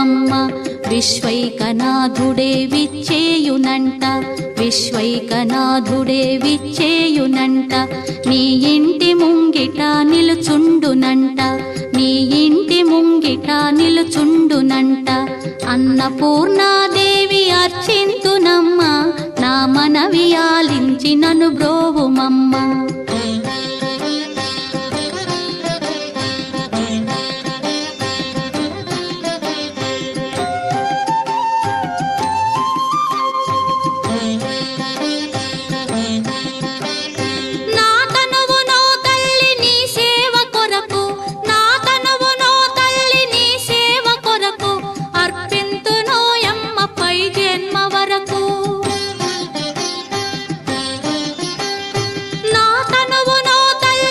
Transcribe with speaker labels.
Speaker 1: బ్రోవుమమ్మ. విశ్వైకనాథుడే విచ్చేయునంట, విశ్వైకనాథుడే విచ్చేయునంట. నీ ఇంటి ముంగిట నిలుచుండునంట, నీ ఇంటి ముంగిట నిలుచుండునంట. అన్నపూర్ణాదేవి అర్చింతునమ్మ, నా మనవి ఆలించి నన్ను బ్రోవుమమ్మ.